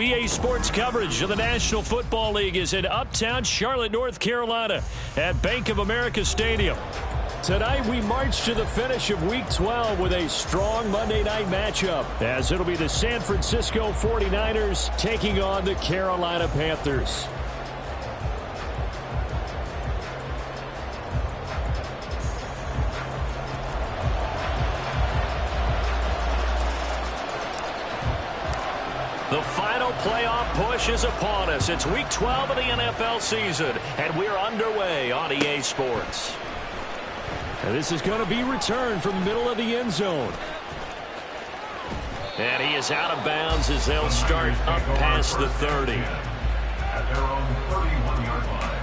EA Sports coverage of the National Football League is in uptown Charlotte, North Carolina at Bank of America Stadium. Tonight we march to the finish of Week 12 with a strong Monday night matchup, as it'll be the San Francisco 49ers taking on the Carolina Panthers. The final playoff push is upon us. It's Week 12 of the NFL season, and we're underway on EA Sports. And this is going to be returned from the middle of the end zone. And he is out of bounds as they'll start up past the 30. At their own 31-yard line.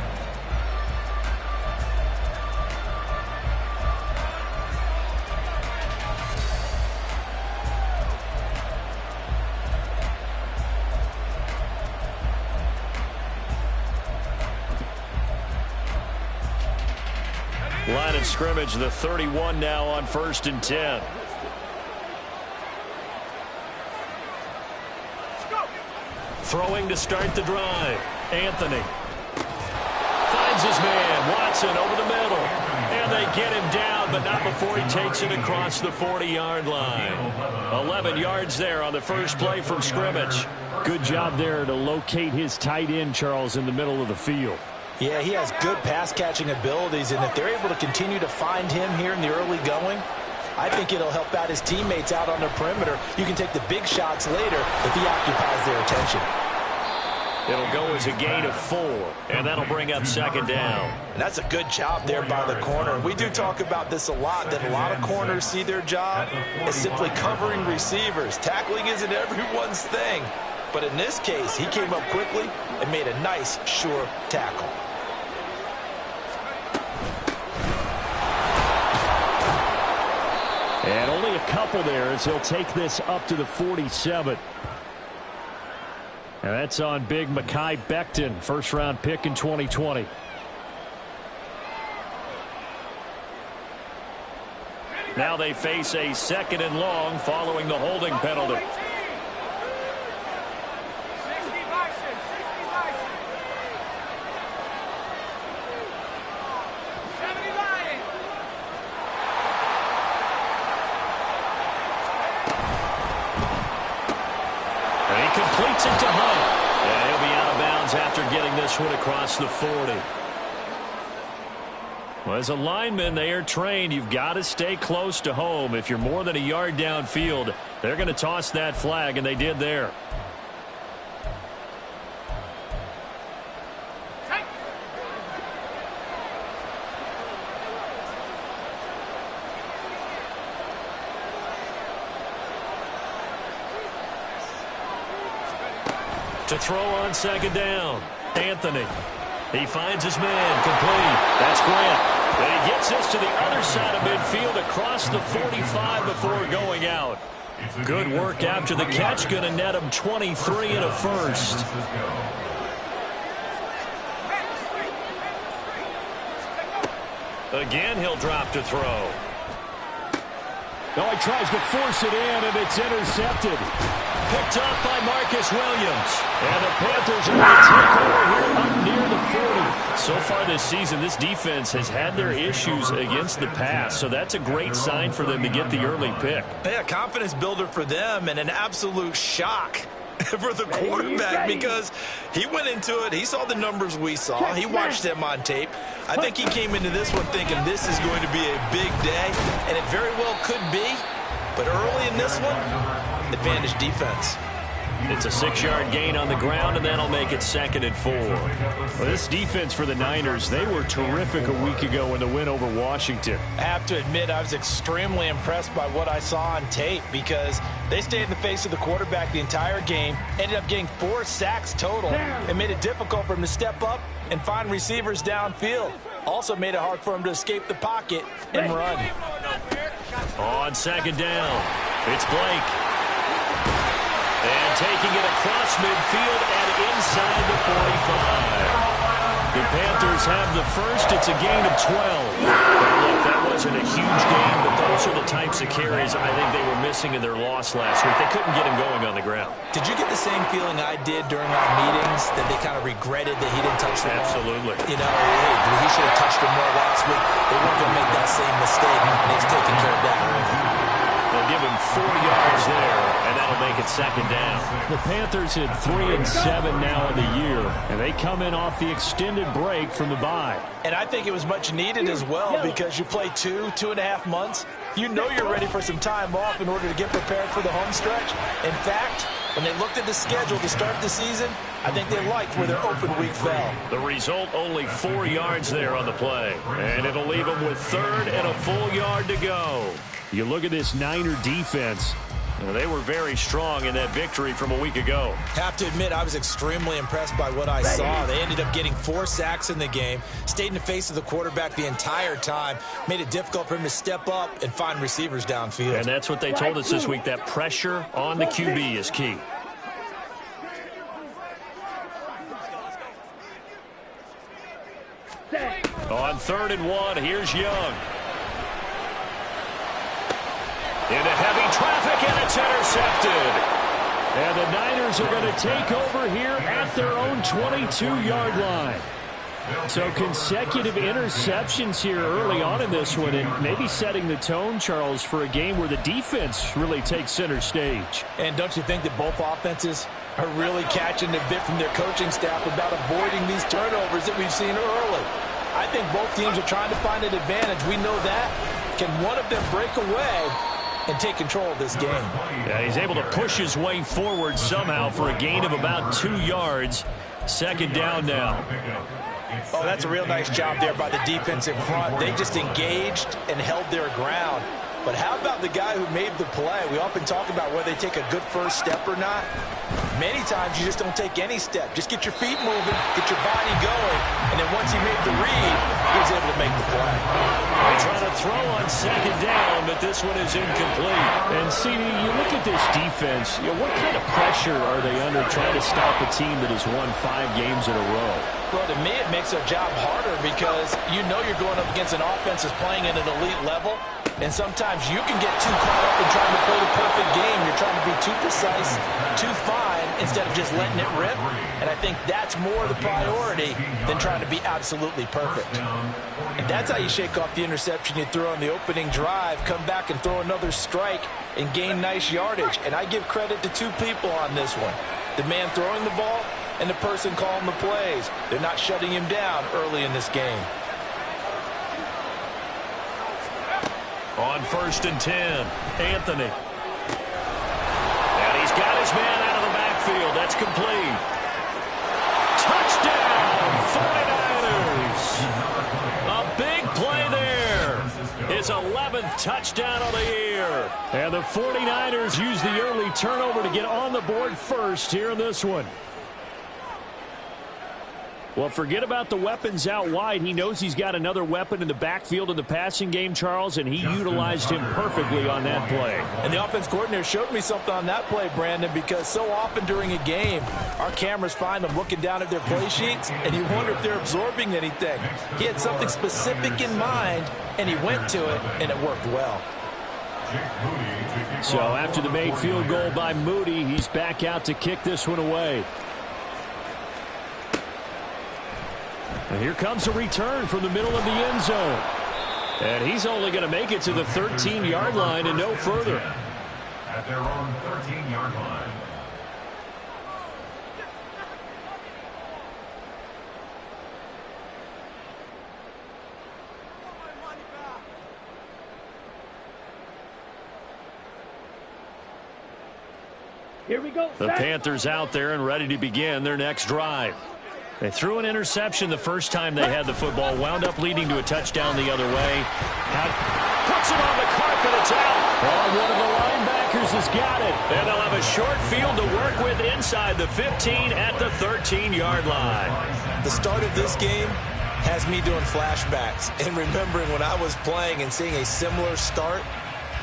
Line of scrimmage, the 31 now on 1st and 10. Throwing to start the drive. Anthony finds his man. Watson over the middle. And they get him down, but not before he takes it across the 40-yard line. 11 yards there on the first play from scrimmage. Good job there to locate his tight end, Charles, in the middle of the field. Yeah, he has good pass-catching abilities, and if they're able to continue to find him here in the early going, I think it'll help out his teammates out on the perimeter. You can take the big shots later if he occupies their attention. It'll go as a gain of 4, and that'll bring up 2nd down. And that's a good job there by the corner. We do talk about this a lot, that a lot of corners see their job as simply covering receivers. Tackling isn't everyone's thing. But in this case, he came up quickly and made a nice, sure tackle. And only a couple there as he'll take this up to the 47. And that's on big Mekhi Becton, first-round pick in 2020. Now they face a 2nd and long following the holding penalty. Completes it to Hunt. And he'll be out of bounds after getting this one across the 40. Well, as a lineman, they are trained. You've got to stay close to home. If you're more than a yard downfield, they're going to toss that flag, and they did there. To throw on 2nd down. Anthony. He finds his man. Complete. That's Grant. And he gets this to the other side of midfield across the 45 before going out. Good work after the catch. Going to net him 23 and a first. Again, he'll drop to throw. Oh, he tries to force it in, and it's intercepted. Picked up by Marcus Williams. And the Panthers are going to take over here up near the 40. So far this season, this defense has had their issues against the pass. So that's a great sign for them to get the early pick. Yeah, confidence builder for them and an absolute shock for the quarterback because he went into it. He saw the numbers we saw. He watched them on tape. I think he came into this one thinking this is going to be a big day, and it very well could be. But early in this one, advantage defense. It's a 6-yard gain on the ground, and that'll make it 2nd and 4. Well, this defense for the Niners, they were terrific a week ago in the win over Washington. I have to admit, I was extremely impressed by what I saw on tape because they stayed in the face of the quarterback the entire game, ended up getting 4 sacks total, and made it difficult for him to step up and find receivers downfield. Also made it hard for him to escape the pocket and run. On 2nd down, it's Blake. And taking it across midfield and inside the 45. The Panthers Panthers have the first. It's a gain of 12. Now, look, that wasn't a huge game, but those are the types of carries I think they were missing in their loss last week. They couldn't get him going on the ground. Did you get the same feeling I did during our meetings, that they kind of regretted that he didn't touch the ball? Absolutely. You know, hey, he should have touched him more last week. They weren't going to make that same mistake, and he's taking care of that. They'll give him 4 yards there, and that'll make it second down. The Panthers at 3-7 now in the year, and they come in off the extended break from the bye. And I think it was much needed as well, because you play 2.5 months. You know you're ready for some time off in order to get prepared for the home stretch. In fact, when they looked at the schedule to start the season, I think they liked where their open week fell. The result, only 4 yards there on the play. And it'll leave them with 3rd and a full yard to go. You look at this Niner defense. They were very strong in that victory from a week ago. Have to admit, I was extremely impressed by what I saw. They ended up getting 4 sacks in the game, stayed in the face of the quarterback the entire time, made it difficult for him to step up and find receivers downfield. And that's what they told us this week, that pressure on the QB is key. On 3rd and 1, here's Young. Into heavy traffic, and it's intercepted. And the Niners are going to take over here at their own 22-yard line. So consecutive interceptions here early on in this one, and maybe setting the tone, Charles, for a game where the defense really takes center stage. And don't you think that both offenses are really catching the bit from their coaching staff about avoiding these turnovers that we've seen early? I think both teams are trying to find an advantage. We know that. Can one of them break away and take control of this game? Yeah, he's able to push his way forward somehow for a gain of about 2 yards. Second down now. Oh, that's a real nice job there by the defensive front. They just engaged and held their ground. But how about the guy who made the play? We often talk about whether they take a good first step or not. Many times you just don't take any step. Just get your feet moving, get your body going, and then once he made the read, he was able to make the play. They're trying to throw on second down, but this one is incomplete. And, CD, you look at this defense, what kind of pressure are they under trying to stop a team that has won 5 games in a row? Well, to me, it makes their job harder because you know you're going up against an offense that's playing at an elite level. And sometimes you can get too caught up in trying to play the perfect game. You're trying to be too precise, too fine, instead of just letting it rip. And I think that's more the priority than trying to be absolutely perfect. And that's how you shake off the interception you threw on the opening drive, come back and throw another strike and gain nice yardage. And I give credit to 2 people on this one. The man throwing the ball and the person calling the plays. They're not shutting him down early in this game. On 1st and 10, Anthony. And he's got his man out of the backfield. That's complete. Touchdown, 49ers. A big play there. His 11th touchdown of the year. And the 49ers use the early turnover to get on the board first here in this one. Well, forget about the weapons out wide. He knows he's got another weapon in the backfield in the passing game, Charles, and he utilized him perfectly on that play. And the offense coordinator showed me something on that play, Brandon, because so often during a game, our cameras find them looking down at their play sheets, and you wonder if they're absorbing anything. He had something specific in mind, and he went to it, and it worked well. So after the made field goal by Moody, he's back out to kick this one away. And here comes a return from the middle of the end zone. And he's only going to make it to the 13-yard line and no further. At their own 13-yard line. Here we go. The Panthers out there and ready to begin their next drive. They threw an interception the first time they had the football, wound up leading to a touchdown the other way. Puts it on the carpet, it's out. Oh, one of the linebackers has got it. And they'll have a short field to work with inside the 15 at the 13-yard line. The start of this game has me doing flashbacks and remembering when I was playing and seeing a similar start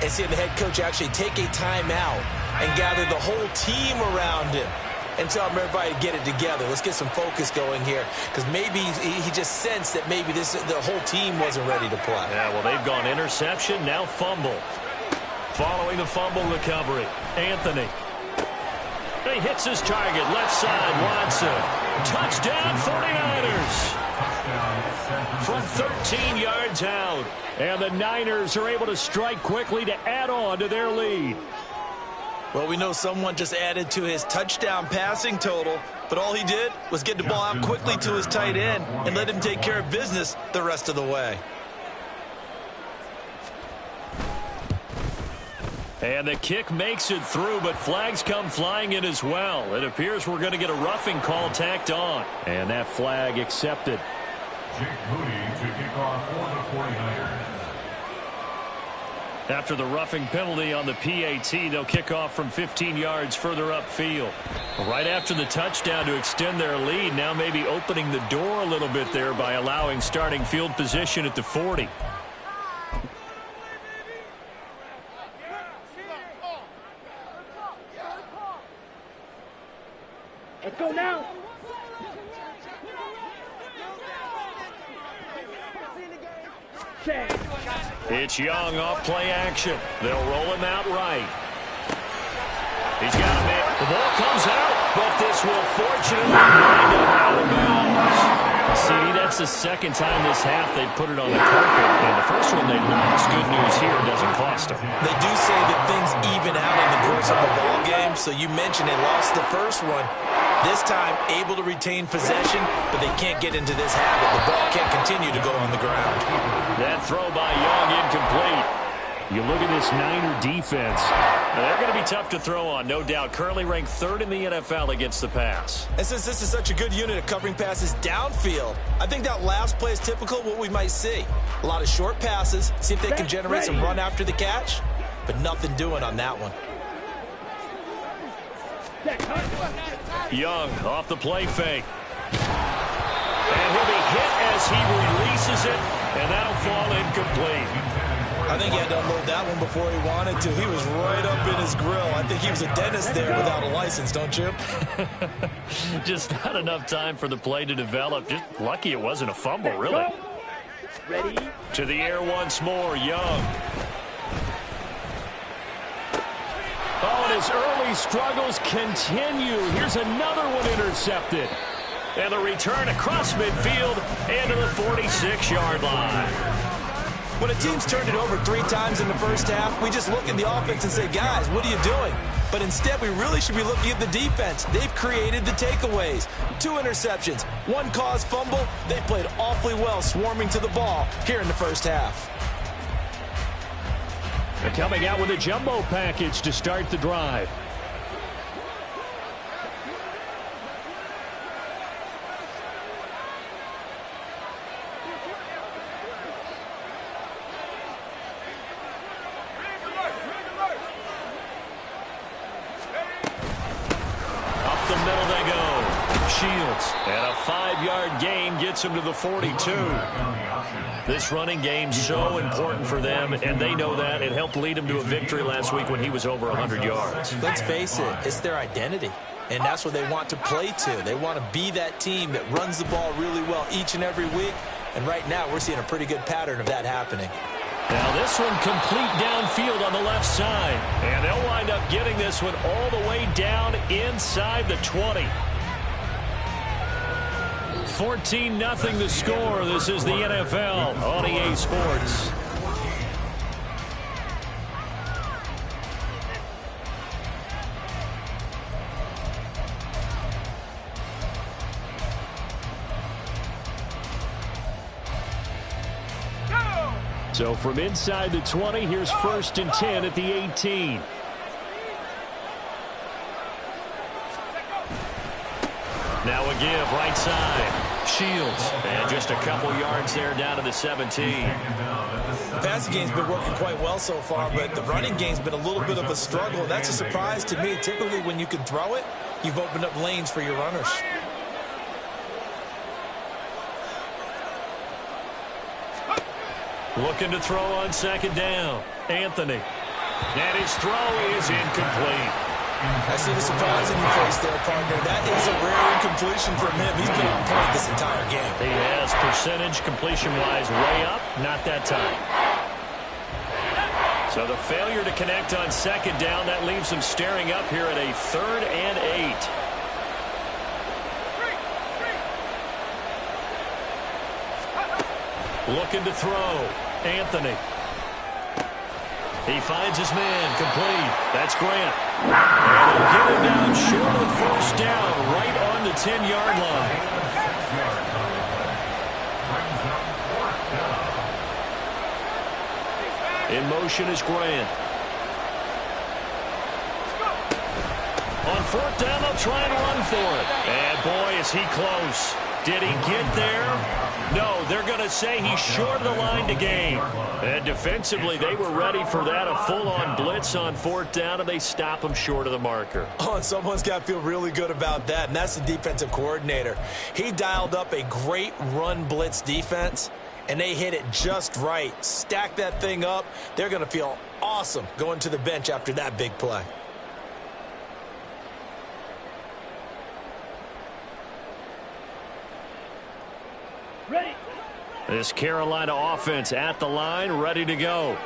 and seeing the head coach actually take a timeout and gather the whole team around him and tell everybody to get it together. Let's get some focus going here, because maybe he just sensed that maybe the whole team wasn't ready to play. Yeah, well, they've gone interception, now fumble. Following the fumble recovery, Anthony. He hits his target, left side, Watson. Touchdown, 49ers. From 13 yards out. And the Niners are able to strike quickly to add on to their lead. Well, we know someone just added to his touchdown passing total, but all he did was get the ball out quickly to his tight end and let him take care of business the rest of the way. And the kick makes it through, but flags come flying in as well. It appears we're going to get a roughing call tacked on. And that flag accepted. Jake Moody to kick off for the 49ers. After the roughing penalty on the PAT, they'll kick off from 15 yards further upfield. Right after the touchdown to extend their lead, now maybe opening the door a little bit there by allowing starting field position at the 40. Let's go now. It's Young off play action. They'll roll him out right. He's got a man. The ball comes out, but this will fortunately wind up out of bounds. See, that's the second time this half they've put it on the carpet, and the first one they lost. Good news here, it doesn't cost them. They do say that things even out in the course of a ball game, so you mentioned they lost the first one. This time, able to retain possession, but they can't get into this habit. The ball can't continue to go on the ground. That throw by Young incomplete. You look at this Niner defense. They're going to be tough to throw on, no doubt. Currently ranked 3rd in the NFL against the pass. And since this is such a good unit of covering passes downfield, I think that last play is typical of what we might see. A lot of short passes, see if they can generate some run after the catch, but nothing doing on that one. Young off the play fake. And he'll be hit as he releases it, and that'll fall incomplete. I think he had to unload that one before he wanted to. He was right up in his grill. I think he was a dentist there without a license, don't you? Just not enough time for the play to develop. Just lucky it wasn't a fumble, really. Ready? To the air once more, Young. Oh, and his early struggles continue. Here's another one intercepted. And the return across midfield and to the 46-yard line. When a team's turned it over 3 times in the first half, we just look at the offense and say, guys, what are you doing? But instead, we really should be looking at the defense. They've created the takeaways. 2 interceptions, 1 caused fumble. They played awfully well swarming to the ball here in the first half. They're coming out with a jumbo package to start the drive. And a 5-yard gain gets him to the 42. This running game's so important for them, and they know that. It helped lead them to a victory last week when he was over 100 yards. Let's face it, it's their identity, and that's what they want to play to. They want to be that team that runs the ball really well each and every week, and right now we're seeing a pretty good pattern of that happening. Now this one complete downfield on the left side, and they'll wind up getting this one all the way down inside the 20. 14-0 the score. This is the NFL on EA Sports. So from inside the 20, here's 1st and 10 at the 18. Now a give right side. Shields. And just a couple yards there down to the 17. The passing game's been working quite well so far, but the running game's been a little bit of a struggle. That's a surprise to me. Typically when you can throw it, you've opened up lanes for your runners. Looking to throw on 2nd down. Anthony. And his throw is incomplete. I see the surprise in your face there, partner. That is a rare incompletion from him. He's been on point this entire game. He has percentage completion-wise way up, not that time. So the failure to connect on second down, that leaves him staring up here at a 3rd and 8. Looking to throw. Anthony. He finds his man. Complete. That's Grant. And they'll get him down short of first down, right on the 10-yard line. In motion is Grant. On 4th down, they'll try and run for it. And boy, is he close. Did he get there? No, they're going to say he's short of the line to gain. And defensively, they were ready for that, a full-on blitz on 4th down, and they stop him short of the marker. Oh, and someone's got to feel really good about that, and that's the defensive coordinator. He dialed up a great run blitz defense, and they hit it just right. Stack that thing up. They're going to feel awesome going to the bench after that big play. Ready. This Carolina offense at the line, ready to go.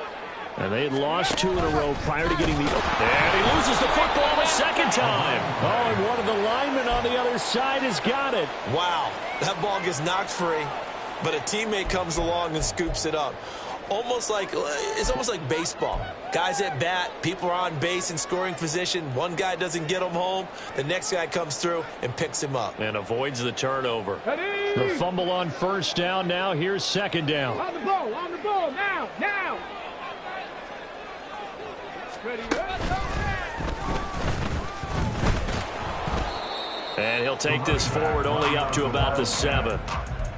And they had lost 2 in a row prior to getting the... And he loses the football the second time. Oh, and one of the linemen on the other side has got it. Wow, that ball gets knocked free, but a teammate comes along and scoops it up. It's almost like baseball. Guys at bat, people are on base in scoring position. One guy doesn't get him home. The next guy comes through and picks him up. And avoids the turnover. Ready. The fumble on first down. Now here's second down. On the ball, now. Ready. And he'll take this forward only up to about the 7.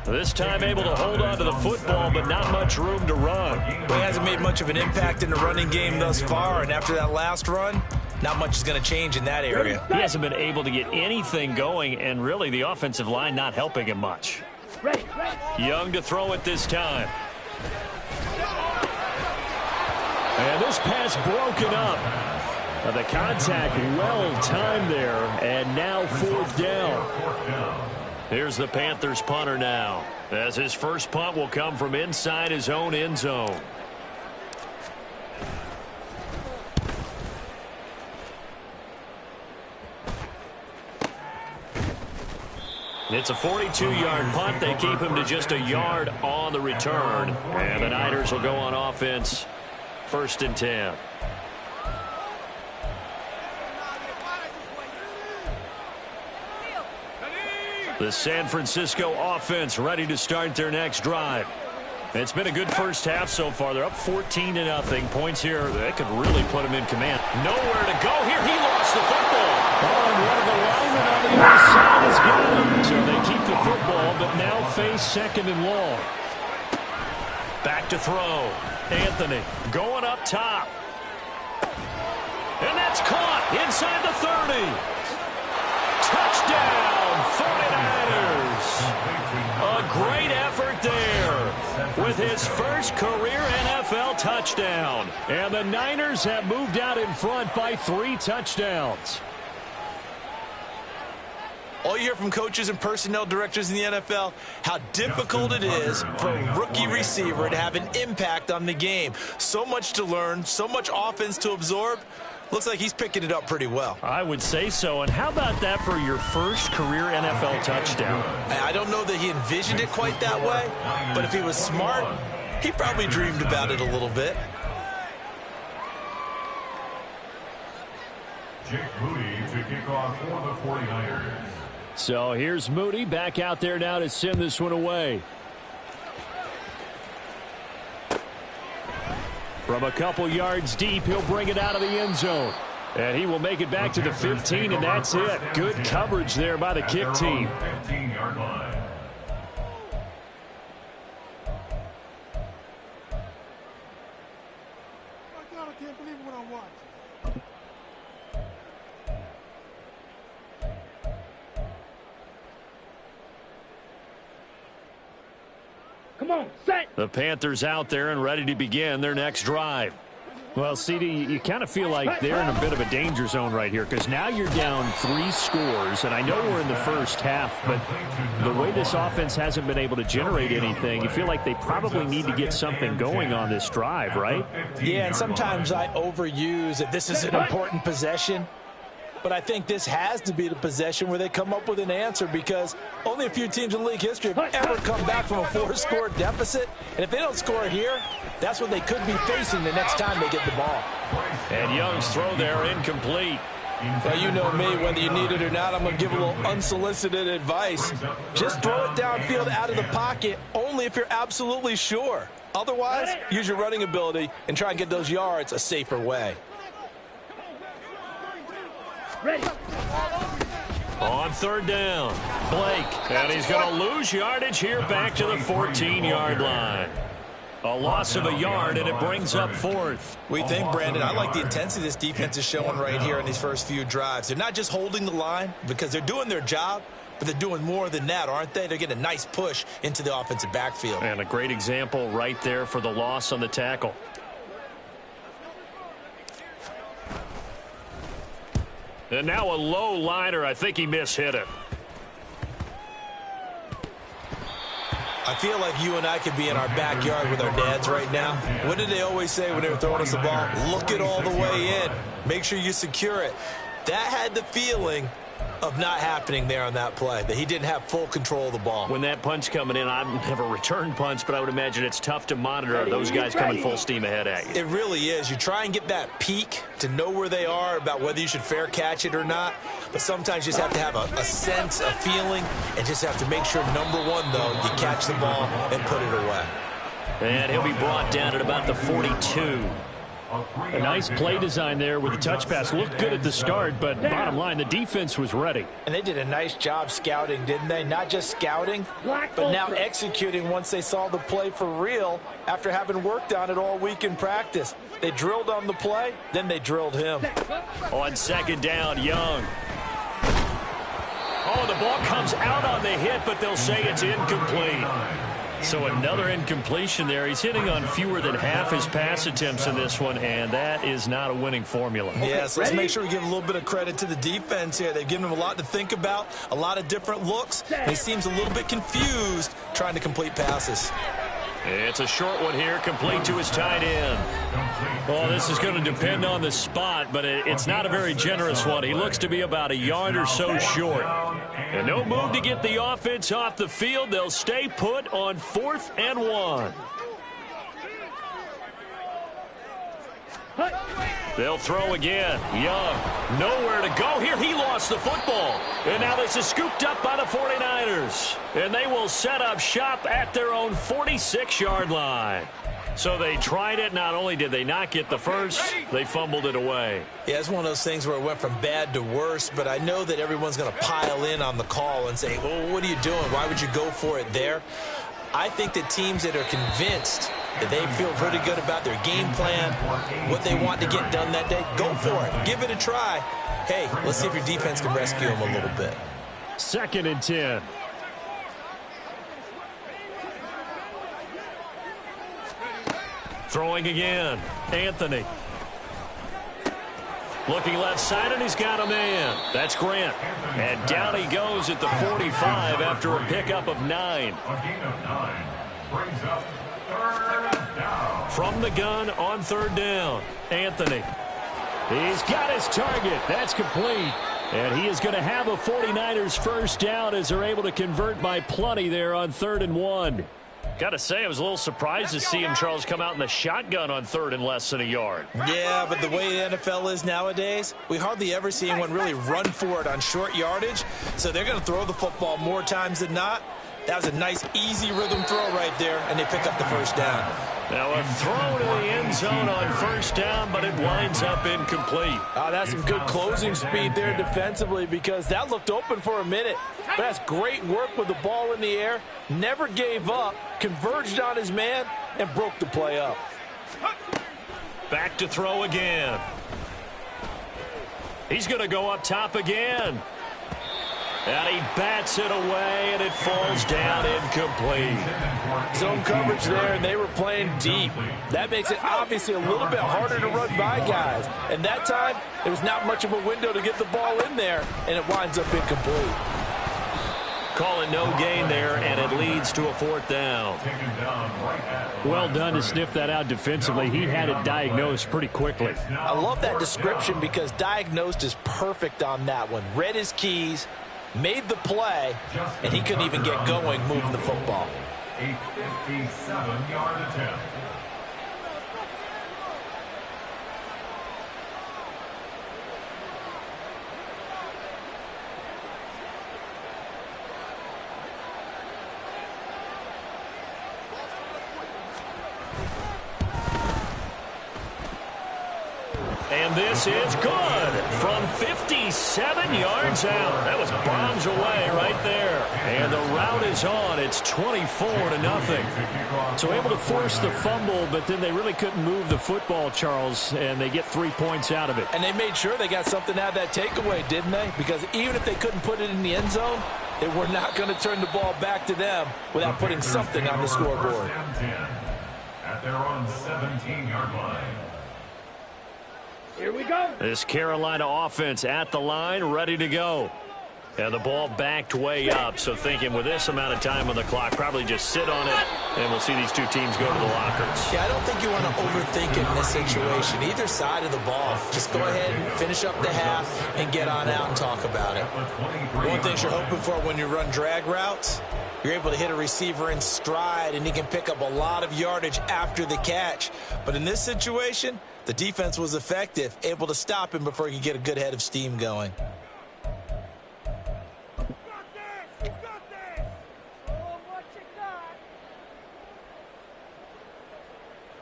This time able to hold on to the football, but not much room to run. Well, he hasn't made much of an impact in the running game thus far, and after that last run, not much is going to change in that area. He hasn't been able to get anything going, and really the offensive line not helping him much. Ready. Young to throw it this time. And this pass broken up. The contact well timed there, and now 4th down. Here's the Panthers punter now, as his first punt will come from inside his own end zone. It's a 42-yard punt. They keep him to just a yard on the return. And the Niners will go on offense, 1st and 10. The San Francisco offense ready to start their next drive. It's been a good first half so far. They're up 14-0. Points here, they could really put him in command. Nowhere to go here. He lost the football. Oh, and one of the linemen on the other side has got him. So they keep the football, but now face 2nd and long. Back to throw. Anthony going up top. And that's caught inside the 30. Touchdown, 49ers. A great effort there with his first career NFL touchdown. And the Niners have moved out in front by 3 touchdowns. All you hear from coaches and personnel directors in the NFL, how difficult it is for a rookie receiver to have an impact on the game. So much to learn, so much offense to absorb. Looks like he's picking it up pretty well. I would say so. And how about that for your first career NFL touchdown? I don't know that he envisioned it quite that way, but if he was smart, he probably dreamed about it a little bit. Jake Moody to kick off for the 49ers. So here's Moody back out there now to send this one away. From a couple yards deep, he'll bring it out of the end zone. And he will make it back to the 15, and that's it. Good coverage there by the kick team. 15-yard line. My God, I can't believe what I watched. Come on, set. The Panthers out there and ready to begin their next drive. Well, CD, you kind of feel like they're in a bit of a danger zone right here because now you're down 3 scores, and I know we're in the first half, but the way this offense hasn't been able to generate anything, you feel like they probably need to get something going on this drive, right? Yeah, and sometimes I overuse that this is an important possession. But I think this has to be the possession where they come up with an answer because only a few teams in league history have ever come back from a 4-score deficit. And if they don't score here, that's what they could be facing the next time they get the ball. And Young's throw there incomplete. Well, you know me, whether you need it or not, I'm going to give a little unsolicited advice. Just throw it downfield out of the pocket only if you're absolutely sure. Otherwise, use your running ability and try and get those yards a safer way. Ready. On third down, Blake, and he's going to lose yardage here back to the 14-yard line. A loss of a yard, and it brings up 4th. We think, Brandon, I like the intensity this defense is showing right here in these first few drives. They're not just holding the line because they're doing their job, but they're doing more than that, aren't they? They're getting a nice push into the offensive backfield. And a great example right there for the loss on the tackle. And now a low liner. I think he mishit it. I feel like you and I could be in our backyard with our dads right now. What did they always say when they were throwing us the ball? Look it all the way in. Make sure you secure it. That had the feeling of not happening there on that play, that he didn't have full control of the ball. When that punch coming in, I've never returned punch, but I would imagine it's tough to monitor those guys coming full steam ahead at you. It really is. You try and get that peak to know where they are about whether you should fair catch it or not, but sometimes you just have to have a sense, a feeling, and just have to make sure, number one, though, you catch the ball and put it away. And he'll be brought down at about the 42. A nice play design there with the touch pass. Looked good at the start, but bottom line, the defense was ready. And they did a nice job scouting, didn't they? Not just scouting, but now executing once they saw the play for real after having worked on it all week in practice. They drilled on the play, then they drilled him. On second down, Young. Oh, the ball comes out on the hit, but they'll say it's incomplete. So another incompletion there. He's hitting on fewer than half his pass attempts in this one, and that is not a winning formula. Yes, let's make sure we give a little bit of credit to the defense here. They've given him a lot to think about, a lot of different looks. He seems a little bit confused trying to complete passes. It's a short one here, complete to his tight end. Well, this is going to depend on the spot, but it's not a very generous one. He looks to be about a yard or so short. And no move to get the offense off the field. They'll stay put on 4th and 1. They'll throw again. Young, nowhere to go here. He lost the football. And now this is scooped up by the 49ers. And they will set up shop at their own 46-yard line. So they tried it. Not only did they not get the first, they fumbled it away. Yeah, it's one of those things where it went from bad to worse, but I know that everyone's going to pile in on the call and say, well, what are you doing? Why would you go for it there? I think that teams that are convinced that they feel pretty good about their game plan, what they want to get done that day, go for it. Give it a try. Hey, let's see if your defense can rescue them a little bit. 2nd and 10. Throwing again. Anthony. Looking left side, and he's got a man. That's Grant. And down he goes at the 45 after a pickup of 9. A gain of 9 brings up 3rd down. From the gun on 3rd down, Anthony. He's got his target. That's complete. And he is going to have a 49ers first down as they're able to convert by plenty there on 3rd and 1. Got to say, I was a little surprised to see him, Charles, come out in the shotgun on 3rd and less than a yard. Yeah, but the way the NFL is nowadays, we hardly ever see anyone really run for it on short yardage. So they're going to throw the football more times than not. That was a nice, easy rhythm throw right there, and they pick up the first down. Now a throw to the end zone on 1st down, but it winds up incomplete. That's some good closing speed there defensively because that looked open for a minute. But that's great work with the ball in the air. Never gave up, converged on his man, and broke the play up. Back to throw again. He's going to go up top again. And he bats it away, and it falls down incomplete. Zone coverage there, and they were playing deep. That makes it obviously a little bit harder to run by guys. And that time, there was not much of a window to get the ball in there, and it winds up incomplete. Calling no gain there, and it leads to a 4th down. Well done to sniff that out defensively. He had it diagnosed pretty quickly. I love that description because diagnosed is perfect on that one. Read his keys, made the play, and he couldn't even get going moving the football. A 57-yard attempt. And this is good from 57 yards out. That was bombs away right there. And the route is on. It's 24-0. So able to force the fumble, but then they really couldn't move the football, Charles, and they get 3 points out of it. And they made sure they got something out of that takeaway, didn't they? Because even if they couldn't put it in the end zone, they were not going to turn the ball back to them without putting something on the scoreboard. At their own 17-yard line. Here we go. This Carolina offense at the line, ready to go. And the ball backed way up, so thinking with this amount of time on the clock, probably just sit on it, and we'll see these two teams go to the lockers. Yeah, I don't think you want to overthink it in this situation. Either side of the ball, just go ahead and finish up the half and get on out and talk about it. One thing you're hoping for when you run drag routes, you're able to hit a receiver in stride, and he can pick up a lot of yardage after the catch. But in this situation, the defense was effective, able to stop him before he could get a good head of steam going.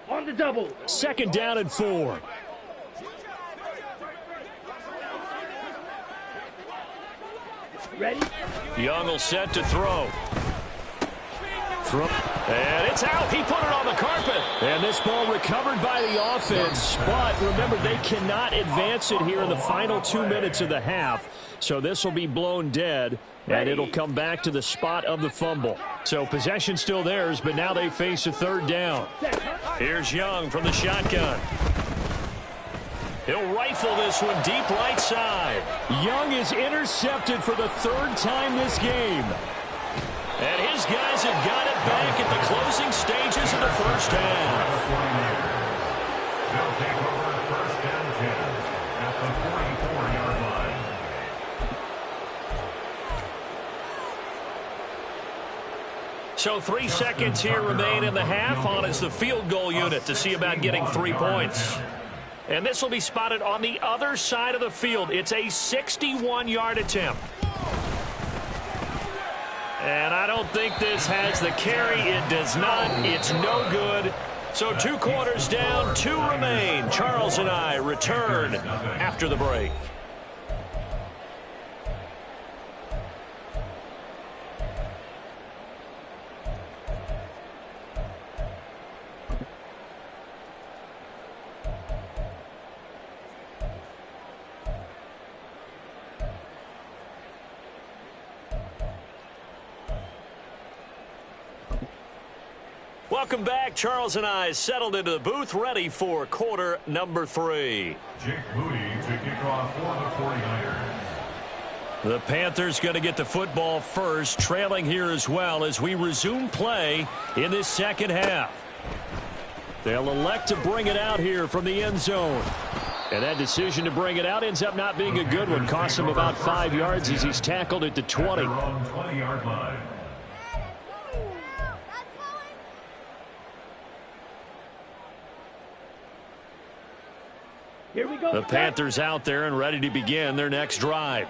On the double. 2nd down and 4. Ready? Young will set to throw. And it's out. He put it on the carpet. And this ball recovered by the offense. But remember, they cannot advance it here in the final 2 minutes of the half. So this will be blown dead, and it'll come back to the spot of the fumble. So possession still theirs, but now they face a 3rd down. Here's Young from the shotgun. He'll rifle this one deep right side. Young is intercepted for the 3rd time this game. And his guys have got it back at the closing stages of the first half. They'll take over 1st and 10 at the 44-yard line. So 3 seconds here remain in the half. On is the field goal unit to see about getting 3 points. And this will be spotted on the other side of the field. It's a 61-yard attempt. And I don't think this has the carry. It does not. It's no good. So 2 quarters down, 2 remain. Charles and I return after the break. Welcome back. Charles and I settled into the booth, ready for quarter number 3. Jake Moody to kick off for the 49ers. The Panthers going to get the football first, trailing here as well as we resume play in this second half. They'll elect to bring it out here from the end zone. And that decision to bring it out ends up not being a good one. Costs him about 5 yards as he's tackled at the 20. At their own 20-yard line. Here we go. The Panthers out there and ready to begin their next drive.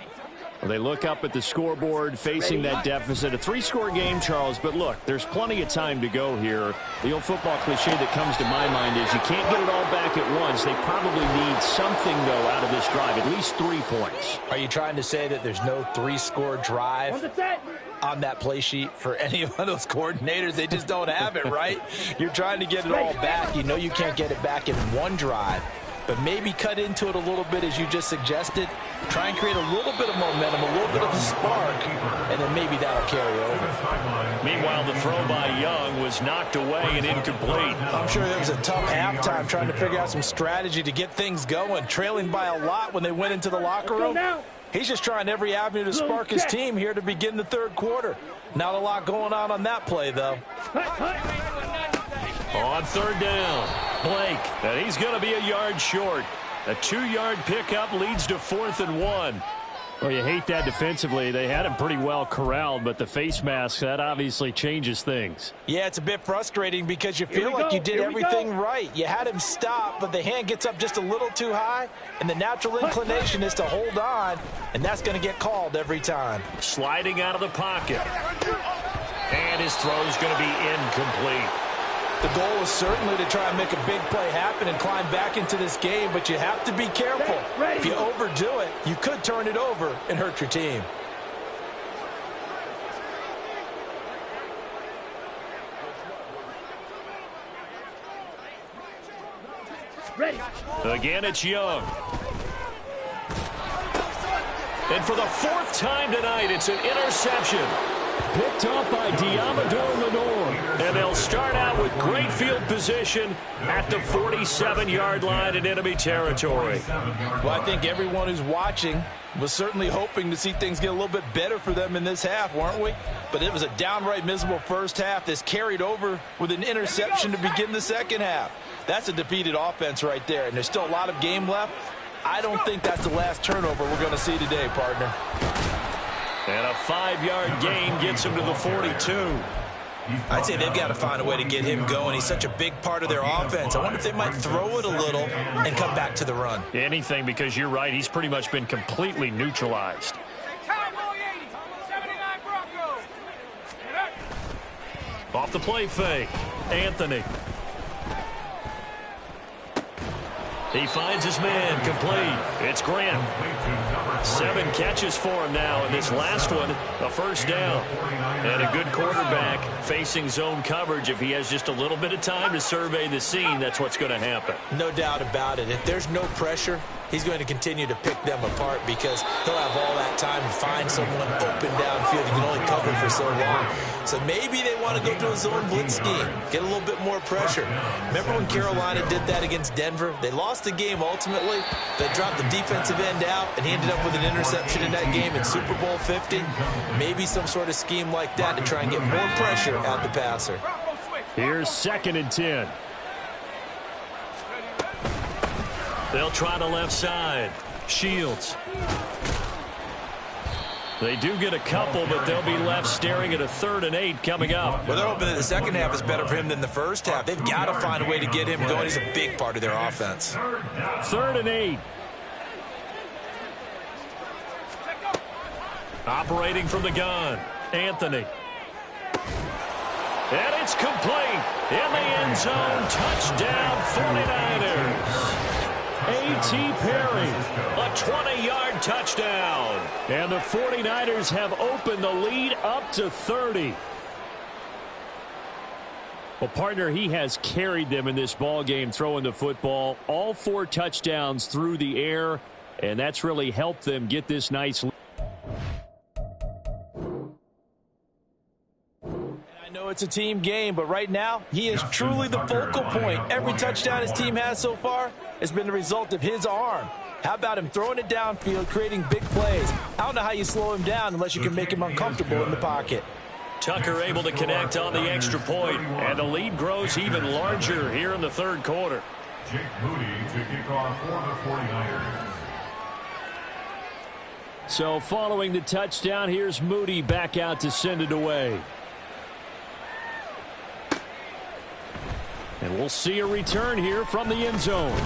They look up at the scoreboard, facing that deficit. A 3-score game, Charles, but look, there's plenty of time to go here. The old football cliche that comes to my mind is you can't get it all back at once. They probably need something, though, out of this drive, at least 3 points. Are you trying to say that there's no 3-score drive On the set. on that play sheet for any of those coordinators? They just don't have it, right? You're trying to get it all back. You know you can't get it back in one drive. but maybe cut into it a little bit as you just suggested. Try and create a little bit of momentum, a little bit of a spark, and then maybe that'll carry over. Meanwhile, the throw by Young was knocked away and incomplete. I'm sure it was a tough halftime trying to figure out some strategy to get things going, trailing by a lot when they went into the locker room. He's just trying every avenue to spark his team here to begin the third quarter. Not a lot going on that play, though. On third down, Blake, and he's going to be a yard short. A 2-yard pickup leads to 4th and 1. Well, you hate that defensively. They had him pretty well corralled, but the face mask, that obviously changes things. Yeah, it's a bit frustrating because you feel like you did everything right. You had him stop, but the hand gets up just a little too high, and the natural inclination is to hold on, and that's going to get called every time. Sliding out of the pocket. And his throw is going to be incomplete. The goal is certainly to try and make a big play happen and climb back into this game, but you have to be careful. If you overdo it, you could turn it over and hurt your team. Ready. Again, it's Young. And for the 4th time tonight, it's an interception. Picked off by Diamador Lenore. And they'll start out with great field position at the 47-yard line in enemy territory. Well, I think everyone who's watching was certainly hoping to see things get a little bit better for them in this half, weren't we? But it was a downright miserable first half that's carried over with an interception to begin the second half. That's a defeated offense right there, and there's still a lot of game left. I don't think that's the last turnover we're going to see today, partner. And a 5-yard gain gets him to the 42. I'd say they've got to find a way to get him going. He's such a big part of their offense. I wonder if they might throw it a little and come back to the run. Anything, because you're right. He's pretty much been completely neutralized. Off the play fake. Anthony. He finds his man complete. It's Grant. 7 catches for him now, and this last one, a first down. And a good quarterback facing zone coverage. If he has just a little bit of time to survey the scene, that's what's going to happen. No doubt about it. If there's no pressure, he's going to continue to pick them apart because he'll have all that time to find someone open downfield. He can only cover for so long. So maybe they want to go to a zone blitz scheme, get a little bit more pressure. Remember when Carolina did that against Denver? They lost the game ultimately. They dropped the defensive end out, and he ended up with an interception in that game in Super Bowl 50. Maybe some sort of scheme like that to try and get more pressure out the passer. Here's 2nd and 10. They'll try the left side. Shields. They do get a couple, but they'll be left staring at a 3rd and 8 coming up. Well, they're hoping that the second half is better for him than the first half. They've got to find a way to get him going. He's a big part of their offense. 3rd and 8. Operating from the gun. Anthony. And it's complete. In the end zone. Touchdown 49ers. A.T. Perry, a 20-yard touchdown. And the 49ers have opened the lead up to 30. Well, partner, he has carried them in this ball game throwing the football. All 4 touchdowns through the air, and that's really helped them get this nice lead. I know it's a team game, but right now, he is truly the focal point. Every touchdown his team has so far has been the result of his arm. How about him throwing it downfield, creating big plays? I don't know how you slow him down unless you can make him uncomfortable in the pocket. Tucker able to connect on the extra point, and the lead grows even larger here in the third quarter. Jake Moody to kick off for the 49ers. So following the touchdown, here's Moody back out to send it away. And we'll see a return here from the end zone.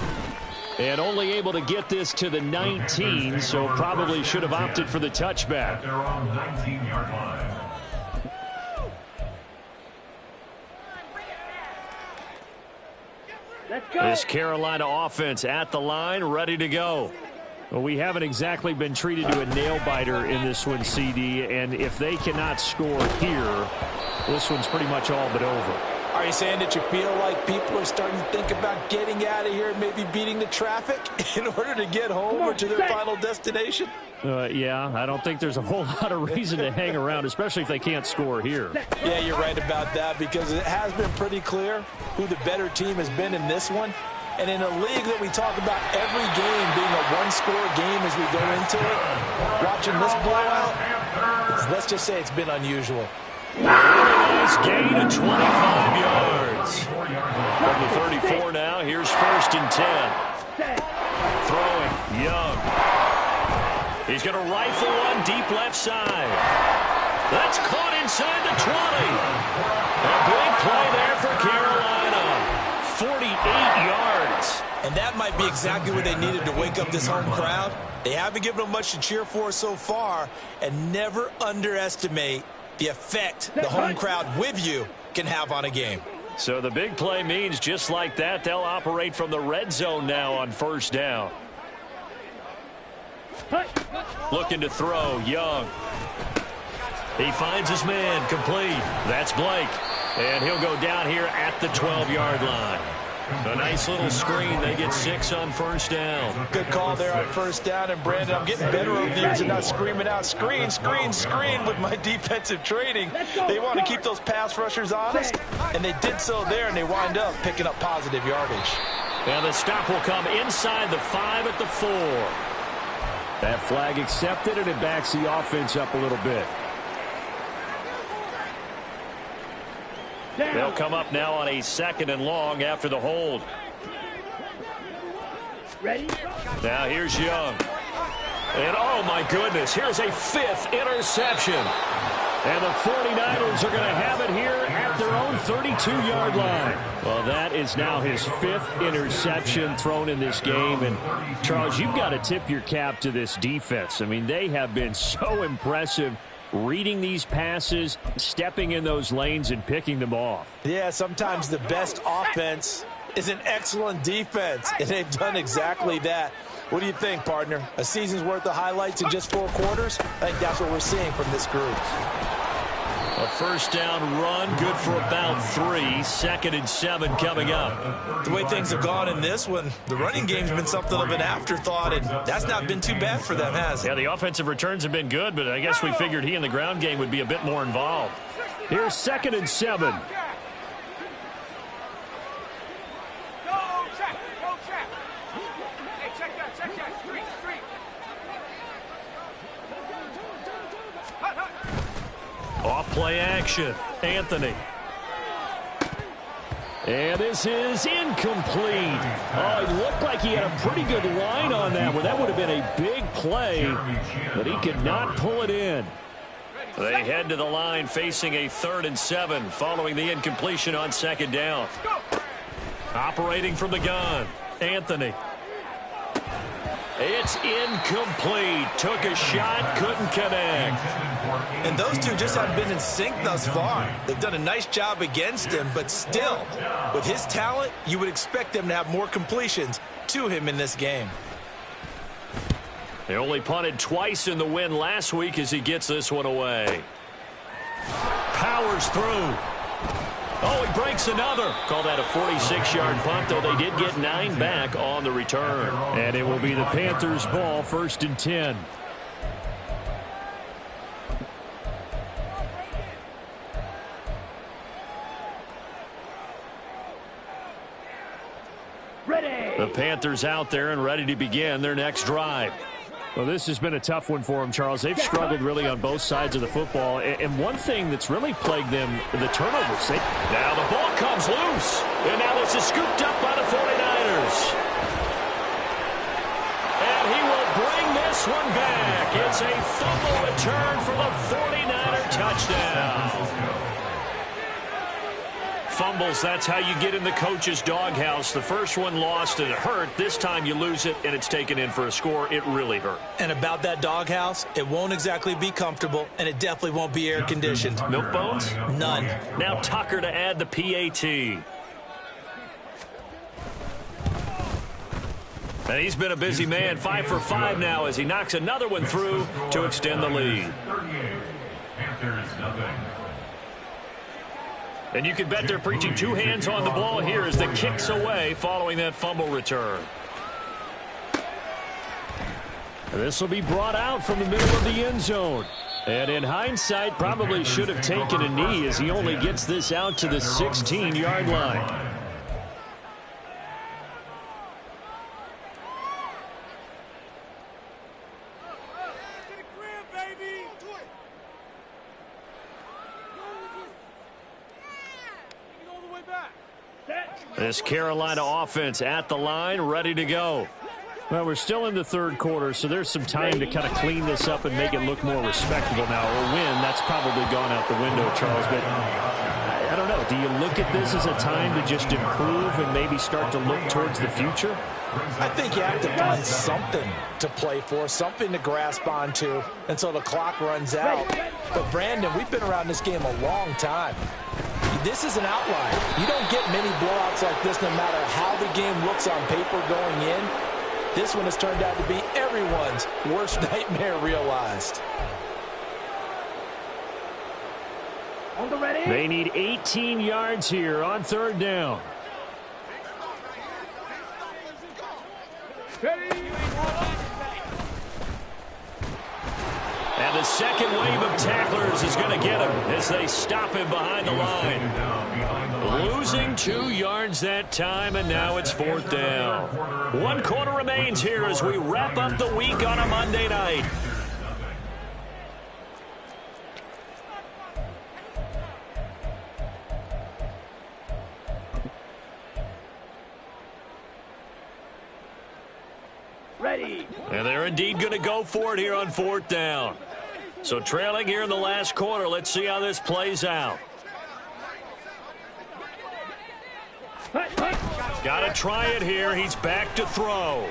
And only able to get this to the 19, so probably should have opted for the touchback. They're on 19-yard line. Let's go. This Carolina offense at the line, ready to go. Well, we haven't exactly been treated to a nail-biter in this one, CD, and if they cannot score here, this one's pretty much all but over. Are you saying that you feel like people are starting to think about getting out of here and maybe beating the traffic in order to get home or to their final destination? Yeah, I don't think there's a whole lot of reason to hang around, especially if they can't score here. Yeah, you're right about that because it has been pretty clear who the better team has been in this one. And in a league that we talk about every game being a one-score game as we go into it, watching this blowout, let's just say it's been unusual. Nice gain of 25 yards. From the 34 now, here's 1st and 10. Throwing, Young. He's going to rifle one deep left side. That's caught inside the 20. A big play there for Carolina. 48 yards. And that might be exactly what they needed to wake up this home crowd. They haven't given them much to cheer for so far, and never underestimate the effect the home crowd with you can have on a game. So the big play means just like that, they'll operate from the red zone now on 1st down. Looking to throw, Young. He finds his man, complete. That's Blake. And he'll go down here at the 12-yard line. A nice little screen. They get 6 on 1st down. Good call there on 1st down. And, Brandon, I'm getting better over the years and not screaming out, screen, screen, screen with my defensive training. They want to keep those pass rushers honest, and they did so there, and they wind up picking up positive yardage. And the stop will come inside the 5 at the 4. That flag accepted, and it backs the offense up a little bit. They'll come up now on a 2nd and long after the hold. Ready? Now here's Young. And oh my goodness, here's a 5th interception. And the 49ers are going to have it here at their own 32-yard line. Well, that is now his 5th interception thrown in this game. And Charles, you've got to tip your cap to this defense. I mean, they have been so impressive reading these passes, stepping in those lanes, and picking them off. Yeah, sometimes the best offense is an excellent defense, and they've done exactly that. What do you think, partner? A season's worth of highlights in just 4 quarters? I think that's what we're seeing from this group. A 1st down run, good for about 3. 2nd and 7 coming up. The way things have gone in this one, the running game's been something of an afterthought, and that's not been too bad for them, has it? Yeah, the offensive returns have been good, but I guess we figured he in the ground game would be a bit more involved. Here's 2nd and 7. Off play action. Anthony. And this is incomplete. Oh, it looked like he had a pretty good line on that one. That would have been a big play, but he could not pull it in. They head to the line facing a 3rd and 7 following the incompletion on 2nd down. Operating from the gun. Anthony. It's incomplete. Took a shot, couldn't connect. And those two just haven't been in sync thus far. They've done a nice job against him, but still, with his talent, you would expect them to have more completions to him in this game. They only punted twice in the win last week as he gets this one away. Powers through. Oh, he breaks another. Call that a 46-yard punt, though they did get 9 back on the return. And it will be the Panthers' ball, 1st and 10. Ready. The Panthers out there and ready to begin their next drive. Well, this has been a tough one for them, Charles. They've struggled really on both sides of the football. And one thing that's really plagued them, the turnovers. Now the ball comes loose. And now this is scooped up by the 49ers. And he will bring this one back. It's a fumble return for the 49er touchdown. Fumbles, that's how you get in the coach's doghouse. The first one lost and it hurt. This time you lose it and it's taken in for a score. It really hurt. And about that doghouse, it won't exactly be comfortable, and it definitely won't be air-conditioned. Milk bones? None. Now Tucker to add the PAT. And he's been a busy man, 5 for 5 now as he knocks another one through to extend the lead. 38, Panthers nothing. And you can bet they're preaching two hands on the ball here as the kick's away following that fumble return. This will be brought out from the middle of the end zone. And in hindsight, probably should have taken a knee as he only gets this out to the 16-yard line. This Carolina offense at the line, ready to go. Well, we're still in the third quarter, so there's some time to kind of clean this up and make it look more respectable now. A win, that's probably gone out the window, Charles. But I don't know. Do you look at this as a time to just improve and maybe start to look towards the future? I think you have to find something to play for, something to grasp onto until the clock runs out. But, Brandon, we've been around this game a long time. This is an outlier. You don't get many blowouts like this no matter how the game looks on paper going in. This one has turned out to be everyone's worst nightmare realized. They need 18 yards here on third down. And the second wave of tacklers is going to get him as they stop him behind the line. Losing 2 yards that time, and now it's fourth down. 1 quarter remains here as we wrap up the week on a Monday night. Ready. And they're indeed going to go for it here on fourth down. So trailing here in the last quarter, let's see how this plays out. Got to try it here. He's back to throw.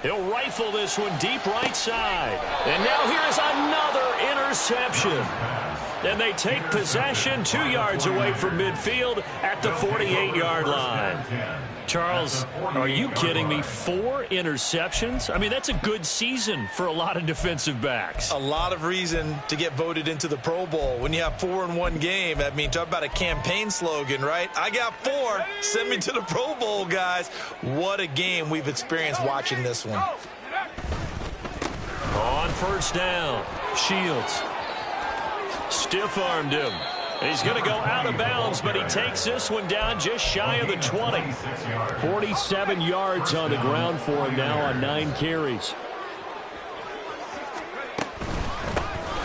He'll rifle this one deep right side. And now here's another interception. And they take possession 2 yards away from midfield at the 48-yard line. Charles, are you kidding me? 4 interceptions? I mean, that's a good season for a lot of defensive backs. A lot of reason to get voted into the Pro Bowl. When you have 4 in one game, I mean, talk about a campaign slogan, right? I got 4. Send me to the Pro Bowl, guys. What a game we've experienced watching this one. On first down, Shields stiff-armed him. He's going to go out of bounds, but he takes this one down just shy of the 20. 47 yards on the ground for him now on 9 carries.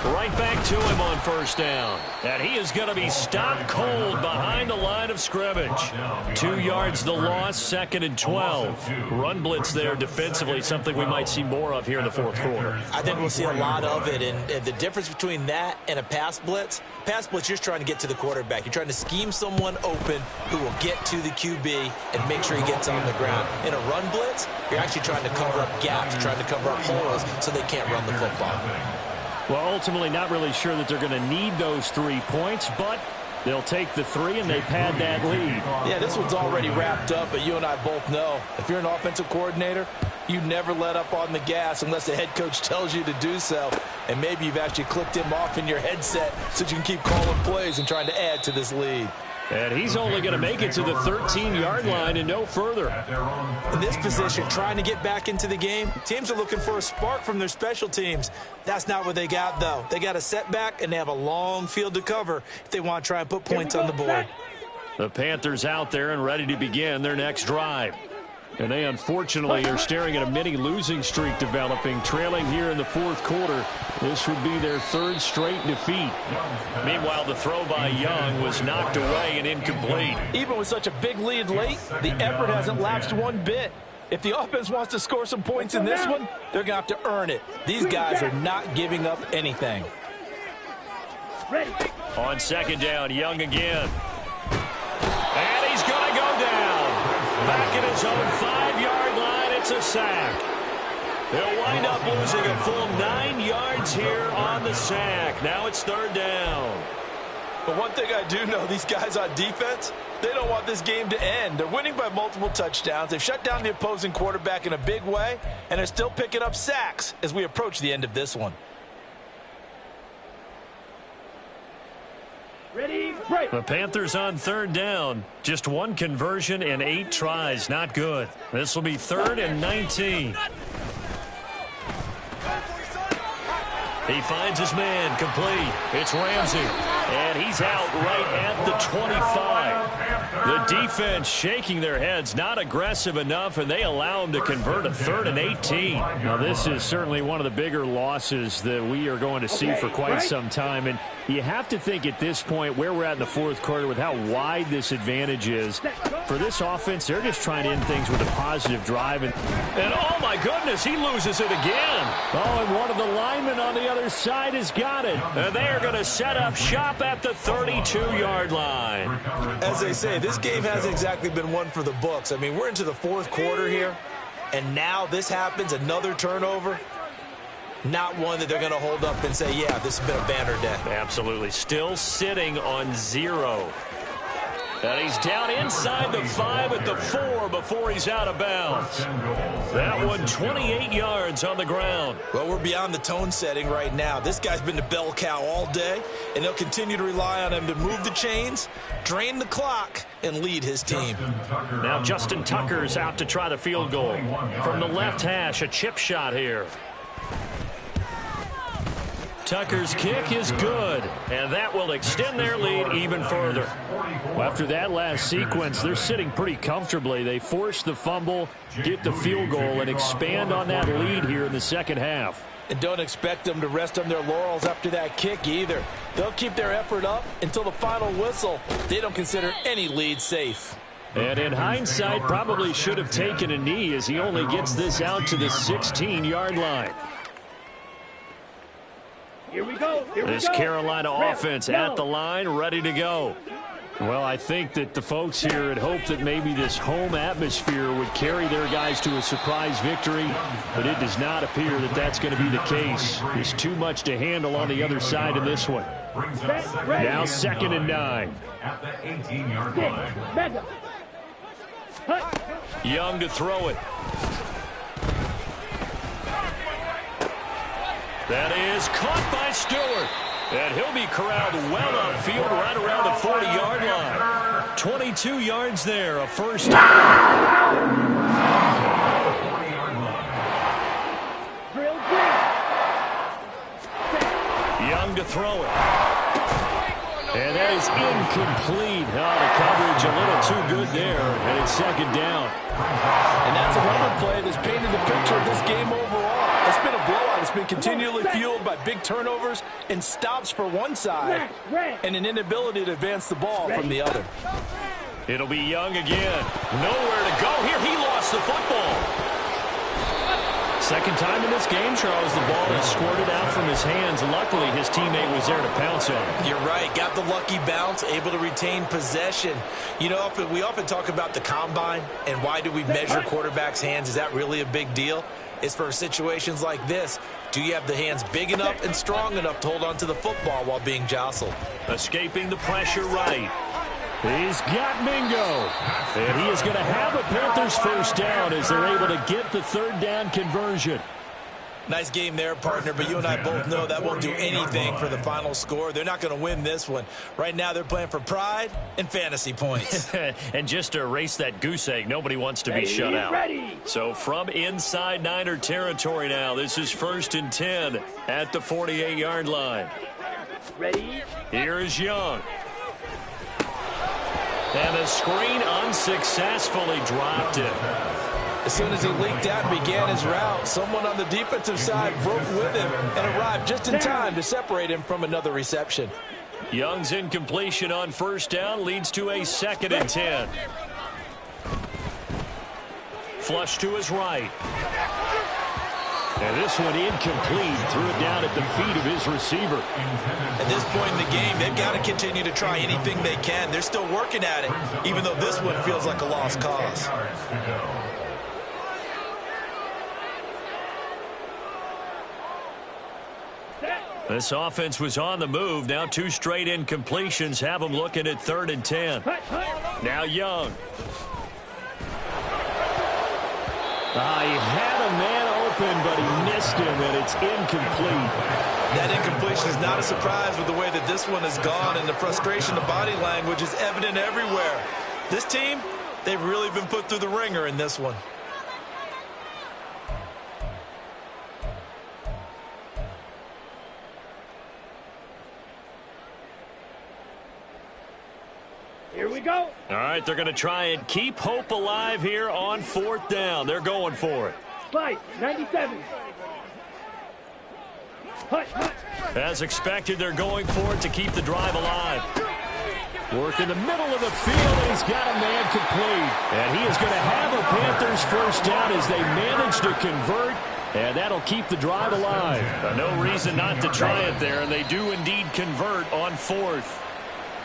Right back to him on first down. And he is going to be stopped cold behind the line of scrimmage. 2 yards the loss, 2nd and 12. Run blitz there defensively, something we might see more of here in the fourth quarter. I think we'll see a lot of it. And the difference between that and a pass blitz, you're just trying to get to the quarterback. You're trying to scheme someone open who will get to the QB and make sure he gets on the ground. In a run blitz, you're actually trying to cover up gaps, trying to cover up holes so they can't run the football. Well, ultimately not really sure that they're going to need those 3 points, but they'll take the 3 and they pad that lead. Yeah, this one's already wrapped up, but you and I both know if you're an offensive coordinator, you never let up on the gas unless the head coach tells you to do so. And maybe you've actually clicked him off in your headset so you can keep calling plays and trying to add to this lead. And he's only going to make it to the 13-yard line and no further. In this position, trying to get back into the game, teams are looking for a spark from their special teams. That's not what they got, though. They got a setback, and they have a long field to cover if they want to try and put points on the board. The Panthers out there and ready to begin their next drive. And they unfortunately are staring at a mini losing streak developing, trailing here in the fourth quarter. This would be their 3rd straight defeat. Meanwhile, the throw by Young was knocked away and incomplete. Even with such a big lead late, the effort hasn't lapsed one bit. If the offense wants to score some points in this one, they're going to have to earn it. These guys are not giving up anything. Ready. On second down, Young again. And he's going to go down. Back at his own 5-yard line, it's a sack. They'll wind up losing a full 9 yards here on the sack. Now it's 3rd down. But one thing I do know, these guys on defense, they don't want this game to end. They're winning by multiple touchdowns. They've shut down the opposing quarterback in a big way, and they're still picking up sacks as we approach the end of this one. Ready, break. The Panthers on third down. Just one conversion and 8 tries. Not good. This will be 3rd and 19. He finds his man, complete. It's Ramsey, and he's out right at the 25. The defense shaking their heads, not aggressive enough, and they allow him to convert a 3rd and 18. Now, this is certainly one of the bigger losses that we are going to see for quite some time, and you have to think at this point where we're at in the 4th quarter with how wide this advantage is. For this offense, they're just trying to end things with a positive drive. And oh, my goodness, he loses it again. Oh, and one of the linemen on the other side has got it. And they are going to set up shop at the 32-yard line. As they say, this game hasn't exactly been one for the books. I mean, we're into the 4th quarter here, and now this happens, another turnover. Not one that they're going to hold up and say, yeah, this has been a banner day. Absolutely. Still sitting on 0. And he's down inside the 5 at the 4 before he's out of bounds. That one 28 yards on the ground. Well, we're beyond the tone setting right now. This guy's been the bell cow all day, and they'll continue to rely on him to move the chains, drain the clock, and lead his team. Now Justin Tucker's out to try the field goal. From the left hash, a chip shot here. Tucker's kick is good, and that will extend their lead even further. Well, after that last sequence, they're sitting pretty comfortably. They force the fumble, get the field goal, and expand on that lead here in the second half. And don't expect them to rest on their laurels after that kick either. They'll keep their effort up until the final whistle. They don't consider any lead safe. And in hindsight, probably should have taken a knee as he only gets this out to the 16-yard line. Here we go. Here this we go. Carolina offense at the line, ready to go. Well, I think that the folks here had hoped that maybe this home atmosphere would carry their guys to a surprise victory, but it does not appear that that's going to be the case. There's too much to handle on the other side of this one. Now 2nd and 9. At the 18-yard line. Young to throw it. That is caught by Stewart. And he'll be corralled well upfield right around the 40-yard line. 22 yards there, a first down. Young to throw it. And that is incomplete. Oh, the coverage a little too good there, and it's 2nd down. And that's another play that's painted the picture of this game overall. It's been a blowout. It's been continually fueled by big turnovers and stops for one side and an inability to advance the ball from the other. It'll be Young again. Nowhere to go here. He lost the football. Second time in this game, Charles, the ball is squirted out from his hands. Luckily, his teammate was there to pounce on him. You're right. Got the lucky bounce, able to retain possession. You know, we often talk about the combine and why do we measure quarterbacks' hands. Is that really a big deal? It's for situations like this. Do you have the hands big enough and strong enough to hold on to the football while being jostled? Escaping the pressure right. He's got Mingo. And he is going to have a Panthers first down as they're able to get the 3rd down conversion. Nice game there, partner, but you and I both know that won't do anything for the final score. They're not going to win this one. Right now they're playing for pride and fantasy points. And just to erase that goose egg, nobody wants to be shut out. So from inside Niner territory now, this is 1st and 10 at the 48-yard line. Ready? Here is Young. And a screen unsuccessfully dropped it. As soon as he leaked out and began his route, someone on the defensive side broke with him and arrived just in time to separate him from another reception. Young's incompletion on first down leads to a 2nd and 10. Flush to his right. And this one incomplete. Threw it down at the feet of his receiver. At this point in the game, they've got to continue to try anything they can. They're still working at it, even though this one feels like a lost cause. This offense was on the move. Now 2 straight incompletions have them looking at 3rd and 10. Now Young. He had a man open, but he missed him, and it's incomplete. That incompletion is not a surprise with the way that this one has gone, and the frustration, the body language is evident everywhere. This team, they've really been put through the ringer in this one. Here we go. All right, they're going to try and keep hope alive here on 4th down. They're going for it. Slide, 97. Hut. As expected, they're going for it to keep the drive alive. Work in the middle of the field, and he's got a man complete. And he is going to have a Panthers first down as they manage to convert, and that'll keep the drive alive. No reason not to try it there, and they do indeed convert on 4th.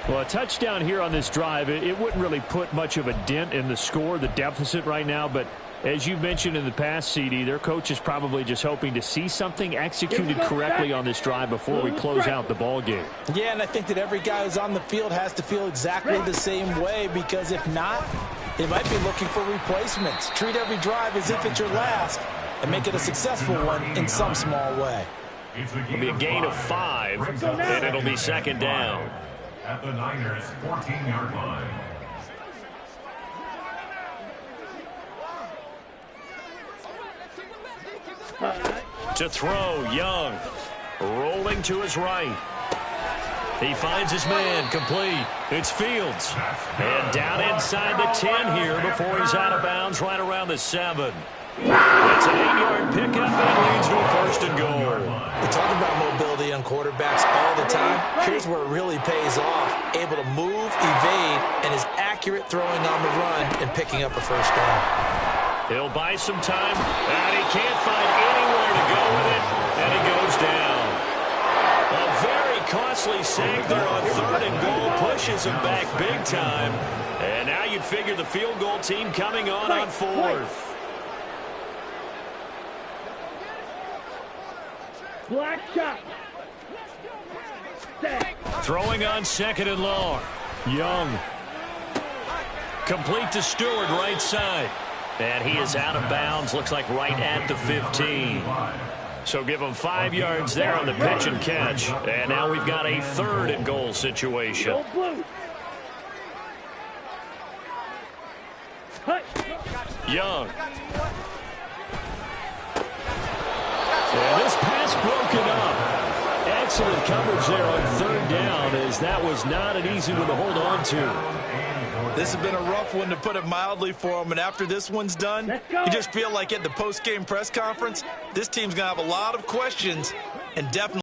Well, a touchdown here on this drive, it wouldn't really put much of a dent in the score, the deficit right now, but as you mentioned in the past, CD, their coach is probably just hoping to see something executed correctly on this drive before we close out the ball game. Yeah, and I think that every guy who's on the field has to feel exactly the same way, because if not, they might be looking for replacements. Treat every drive as if it's your last and make it a successful one in some small way. It'll be a gain of 5, and it'll be 2nd down. At the Niners' 14-yard line. To throw, Young. Rolling to his right. He finds his man, complete. It's Fields. And down inside the 10 here before he's out of bounds right around the 7. It's an 8-yard pickup, and it leads to a 1st and goal. We talk about mobility on quarterbacks all the time. Here's where it really pays off. Able to move, evade, and is accurate throwing on the run and picking up a 1st down. He'll buy some time, and he can't find anywhere to go with it, and he goes down. A very costly sack there on 3rd and goal pushes him back big time. And now you'd figure the field goal team coming on 4th. Black shot. Throwing on 2nd and long. Young. Complete to Stewart, right side. And he is out of bounds, looks like right at the 15. So give him 5 yards there on the pitch and catch. And now we've got a 3rd and goal situation. Young. And this pass broken up. Excellent coverage there on 3rd down, as that was not an easy one to hold on to. This has been a rough one, to put it mildly, for him. And after this one's done, you just feel like at the post-game press conference, this team's going to have a lot of questions and definitely